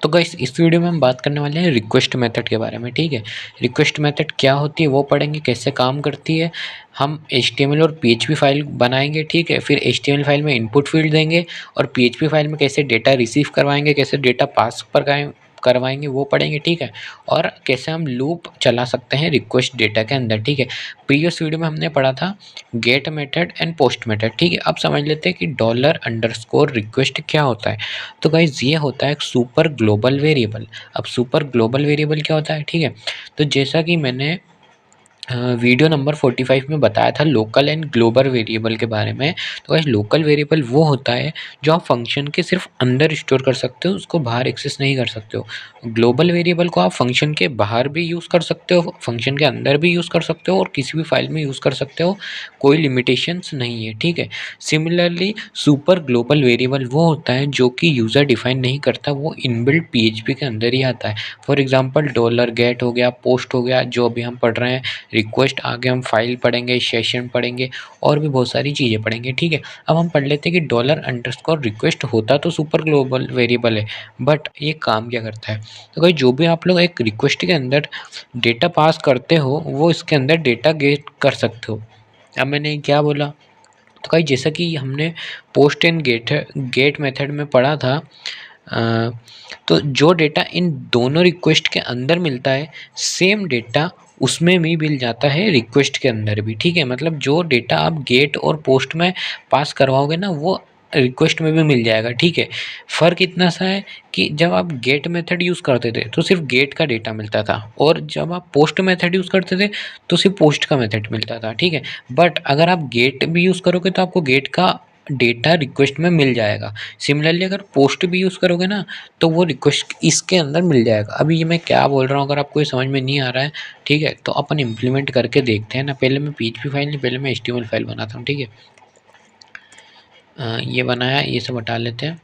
तो गाइस इस वीडियो में हम बात करने वाले हैं रिक्वेस्ट मेथड के बारे में। ठीक है, रिक्वेस्ट मेथड क्या होती है वो पढ़ेंगे, कैसे काम करती है। हम HTML और PHP फाइल बनाएंगे। ठीक है, फिर HTML फाइल में इनपुट फील्ड देंगे और PHP फाइल में कैसे डेटा रिसीव करवाएंगे, कैसे डेटा पास करवाएंगे वो पढ़ेंगे। ठीक है, और कैसे हम लूप चला सकते हैं रिक्वेस्ट डेटा के अंदर। ठीक है, प्रीवियस वीडियो में हमने पढ़ा था get method and post method. ठीक है, अब समझ लेते हैं कि $_रिक्वेस्ट क्या होता है। तो गाइज ये होता है एक सुपर ग्लोबल वेरिएबल। अब सुपर ग्लोबल वेरिएबल क्या होता है? ठीक है, तो जैसा कि मैंने वीडियो नंबर 45 में बताया था लोकल एंड ग्लोबल वेरिएबल के बारे में। तो गाइस लोकल वेरिएबल वो होता है जो आप फंक्शन के सिर्फ अंदर स्टोर कर सकते हो, उसको बाहर एक्सेस नहीं कर सकते हो। ग्लोबल वेरिएबल को आप फंक्शन के बाहर भी यूज़ कर सकते हो, फंक्शन के अंदर भी यूज़ कर सकते हो और किसी भी फाइल में यूज़ कर सकते हो, कोई लिमिटेशंस नहीं है। ठीक है, सिमिलरली सुपर ग्लोबल वेरिएबल वो होता है जो कि यूज़र डिफाइन नहीं करता, वो इनबिल्ट PHP के अंदर ही आता है। फॉर एग्जाम्पल $get हो गया, पोस्ट हो गया, जो अभी हम पढ़ रहे हैं, रिक्वेस्ट। आगे हम फाइल पढ़ेंगे, सेशन पढ़ेंगे और भी बहुत सारी चीज़ें पढ़ेंगे। ठीक है, अब हम पढ़ लेते हैं कि $_रिक्वेस्ट होता तो सुपर ग्लोबल वेरिएबल है, बट ये काम क्या करता है। तो भाई जो भी आप लोग एक रिक्वेस्ट के अंदर डेटा पास करते हो वो इसके अंदर डेटा गेट कर सकते हो। अब मैंने क्या बोला, तो भाई जैसा कि हमने पोस्ट एंड गेट मेथड में पढ़ा था, तो जो डेटा इन दोनों रिक्वेस्ट के अंदर मिलता है सेम डेटा उसमें भी मिल जाता है रिक्वेस्ट के अंदर भी। ठीक है, मतलब जो डेटा आप गेट और पोस्ट में पास करवाओगे ना वो रिक्वेस्ट में भी मिल जाएगा। ठीक है, फ़र्क इतना सा है कि जब आप गेट मेथड यूज़ करते थे तो सिर्फ गेट का डेटा मिलता था और जब आप पोस्ट मेथड यूज़ करते थे तो सिर्फ पोस्ट का मेथड मिलता था। ठीक है, बट अगर आप गेट भी यूज़ करोगे तो आपको गेट का डेटा रिक्वेस्ट में मिल जाएगा। सिमिलरली अगर पोस्ट भी यूज़ करोगे ना तो वो रिक्वेस्ट इसके अंदर मिल जाएगा। अभी ये मैं क्या बोल रहा हूँ अगर आपको ये समझ में नहीं आ रहा है, ठीक है, तो अपन इम्प्लीमेंट करके देखते हैं ना। पहले मैं PHP फाइल नहीं, पहले मैं HTML फाइल बनाता हूँ। ठीक है, ये बनाया, ये सब हटा लेते हैं।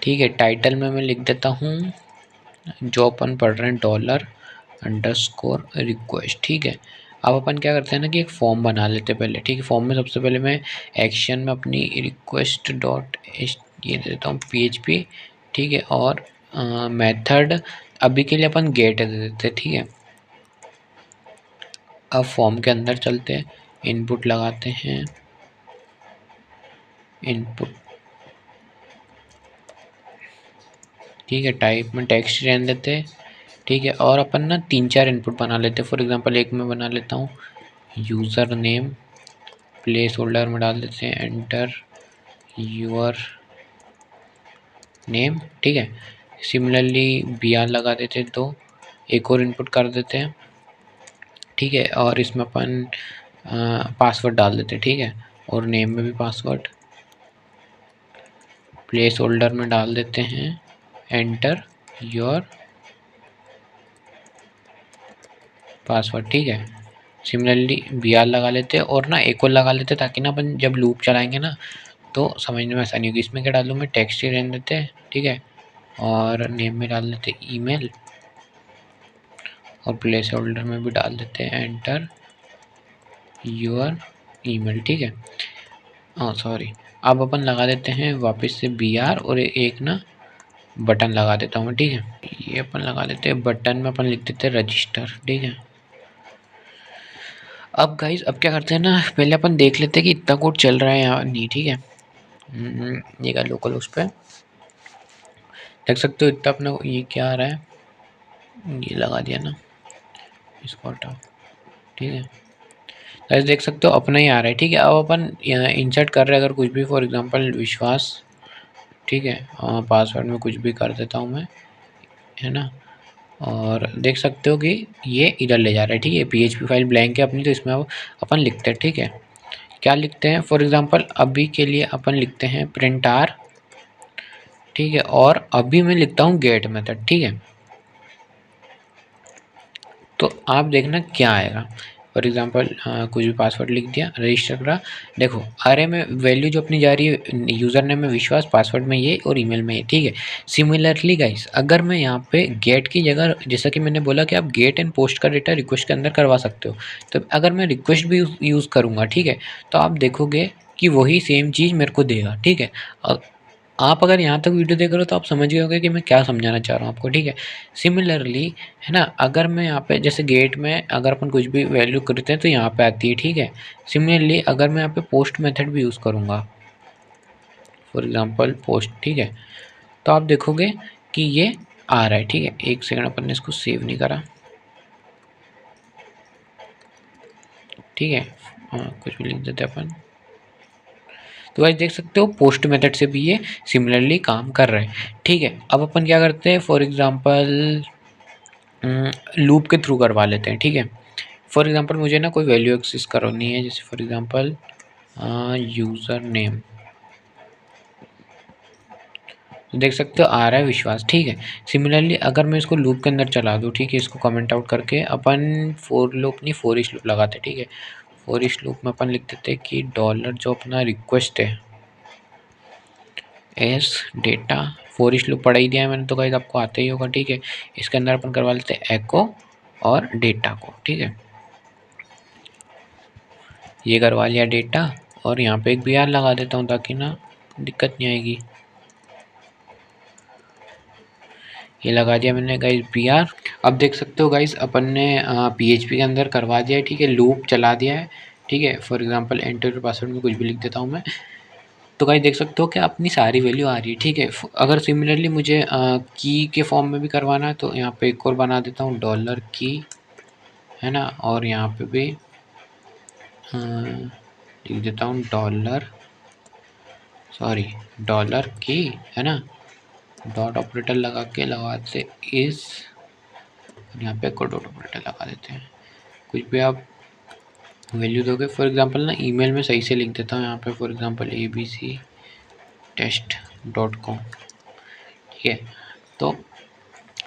ठीक है, टाइटल में मैं लिख देता हूँ जो अपन पढ़ रहे हैं $_रिक्वेस्ट। ठीक है, अब अपन क्या करते हैं ना कि एक फॉर्म बना लेते हैं पहले। ठीक है, फॉर्म में सबसे पहले मैं एक्शन में अपनी रिक्वेस्ट डॉट ये दे देता हूँ PHP। ठीक है, और मेथड अभी के लिए अपन गेट दे देते हैं। ठीक है, अब फॉर्म के अंदर चलते हैं, इनपुट लगाते हैं, इनपुट। ठीक है, टाइप में टेक्स्ट रहने देते हैं। ठीक है, और अपन ना 3-4 इनपुट बना लेते हैं। फॉर एग्जांपल एक मैं बना लेता हूँ यूज़र नेम, प्लेस होल्डर में डाल देते हैं एंटर यूर नेम। ठीक है, सिमिलरली BR लगा देते हैं, तो एक और इनपुट कर देते हैं। ठीक है, और इसमें अपन पासवर्ड डाल देते हैं। ठीक है, और नेम में भी पासवर्ड, प्लेस होल्डर में डाल देते हैं एंटर योर पासवर्ड। ठीक है, सिमिलरली BR लगा लेते हैं और ना एक और लगा लेते हैं ताकि ना अपन जब लूप चलाएंगे ना तो समझने में आसानी होगी। इसमें क्या डालूँ मैं, टेक्स्ट ही रहने देते हैं। ठीक है, और नेम में डाल देते हैं ईमेल और प्लेस होल्डर में भी डाल देते हैं एंटर योर ईमेल। ठीक है, सॉरी, अब अपन लगा देते हैं वापस से BR और एक ना बटन लगा देता हूँ मैं। ठीक है, ये अपन लगा देते हैं बटन में अपन लिख देते हैं रजिस्टर। ठीक है, अब गाइस अब क्या करते हैं ना, पहले अपन देख लेते हैं कि इतना कोड चल रहा है या नहीं। ठीक है, ये का लोकल उस पर देख सकते हो इतना अपना ये क्या आ रहा है, ये लगा दिया ना, इसको हटाओ। ठीक है, गाइस देख सकते हो अपना ही आ रहा है। ठीक है, अब अपन इंसर्ट कर रहे हैं अगर कुछ भी, फॉर एग्जांपल विश्वास। ठीक है, पासवर्ड में कुछ भी कर देता हूँ मैं, है ना, और देख सकते हो कि ये इधर ले जा रहा है। ठीक है, PHP फाइल ब्लैंक है अपनी, तो इसमें अब अपन लिखते हैं। ठीक है, क्या लिखते हैं, फॉर एग्जांपल अभी के लिए अपन लिखते हैं प्रिंट R। ठीक है, और अभी मैं लिखता हूँ गेट मेथड। ठीक है, तो आप देखना क्या आएगा। फॉर एग्जांपल कुछ भी पासवर्ड लिख दिया, रजिस्टर करा। देखो अरे में वैल्यू जो अपनी जा रही है यूज़र नेम में विश्वास, पासवर्ड में ये और ईमेल में ये। ठीक है, सिमिलरली गाइस अगर मैं यहाँ पे गेट की जगह, जैसा कि मैंने बोला कि आप गेट एंड पोस्ट का डेटा रिक्वेस्ट के अंदर करवा सकते हो, तो अगर मैं रिक्वेस्ट भी यूज़ करूँगा, ठीक है, तो आप देखोगे कि वही सेम चीज़ मेरे को देगा, ठीक है। आप अगर यहाँ तक वीडियो देख रहे हो तो आप समझ गए होंगे कि मैं क्या समझाना चाह रहा हूँ आपको, ठीक है। सिमिलरली है ना, अगर मैं यहाँ पे जैसे गेट में अगर अपन कुछ भी वैल्यू करते हैं तो यहाँ पे आती है, ठीक है। सिमिलरली अगर मैं यहाँ पे पोस्ट मेथड भी यूज़ करूँगा, फॉर एग्जांपल पोस्ट, ठीक है, तो आप देखोगे कि ये आ रहा है, ठीक है। एक सेकंड, अपन ने इसको सेव नहीं करा, ठीक है। कुछ भी लिख देते हैं अपन। तो गाइस देख सकते हो पोस्ट मेथड से भी ये सिमिलरली काम कर रहा है, ठीक है। अब अपन क्या करते हैं, फॉर एग्जांपल लूप के थ्रू करवा लेते हैं, ठीक है। फॉर एग्जांपल मुझे ना कोई वैल्यू एक्सेस करनी है, जैसे फॉर एग्जांपल यूज़र नेम, तो देख सकते हो आ रहा है विश्वास, ठीक है। सिमिलरली अगर मैं इसको लूप के अंदर चला दूँ, ठीक है, इसको कमेंट आउट करके अपन फॉर लूप नहीं फॉर ईच लूप लगाते, ठीक है। फॉर ईच लूप में अपन लिख देते हैं कि डॉलर जो अपना रिक्वेस्ट है S data, for each loop पढ़ा ही दिया है मैंने तो गाइस, आपको आता ही होगा, ठीक है। इसके अंदर अपन करवा लेते हैं एको और डेटा को, ठीक है। ये करवा लिया डेटा, और यहाँ पे एक बी आर लगा देता हूँ ताकि ना दिक्कत नहीं आएगी। ये लगा दिया मैंने गाइस बी आर। अब देख सकते हो गाइस अपन ने PHP के अंदर करवा दिया है, ठीक है, लूप चला दिया है, ठीक है। फॉर एग्जांपल एंटर पासवर्ड में कुछ भी लिख देता हूँ मैं, तो गाइस देख सकते हो कि अपनी सारी वैल्यू आ रही है, ठीक है। अगर सिमिलरली मुझे की के फॉर्म में भी करवाना है तो यहाँ पे एक और बना देता हूँ डॉलर की, है ना, और यहाँ पे भी लिख देता हूँ डॉलर की, है ना, डॉट ऑपरेटर लगा के लगाते इस, यहाँ पे को डॉट ऑपरेटर लगा देते हैं। कुछ भी आप वैल्यू दोगे, फॉर एग्जांपल ना ईमेल में सही से लिख देता हूँ यहाँ पे, फॉर एग्जांपल abctest.com, ठीक है। तो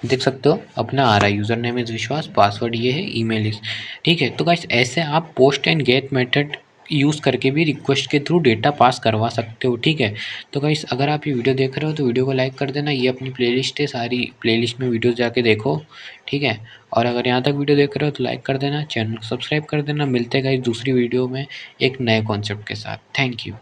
देख सकते हो अपना आ रहा है यूज़र नेम इज़ विश्वास, पासवर्ड ये है, ईमेल इस, ठीक है। तो गाइस ऐसे आप post and get method use करके भी रिक्वेस्ट के थ्रू डेटा पास करवा सकते हो, ठीक है। तो गाइस अगर आप ये वीडियो देख रहे हो तो वीडियो को लाइक कर देना, ये अपनी प्लेलिस्ट है, सारी प्लेलिस्ट में वीडियोस जाके देखो, ठीक है। और अगर यहाँ तक वीडियो देख रहे हो तो लाइक कर देना, चैनल को सब्सक्राइब कर देना। मिलते हैं गाइस दूसरी वीडियो में एक नए कॉन्सेप्ट के साथ। Thank you.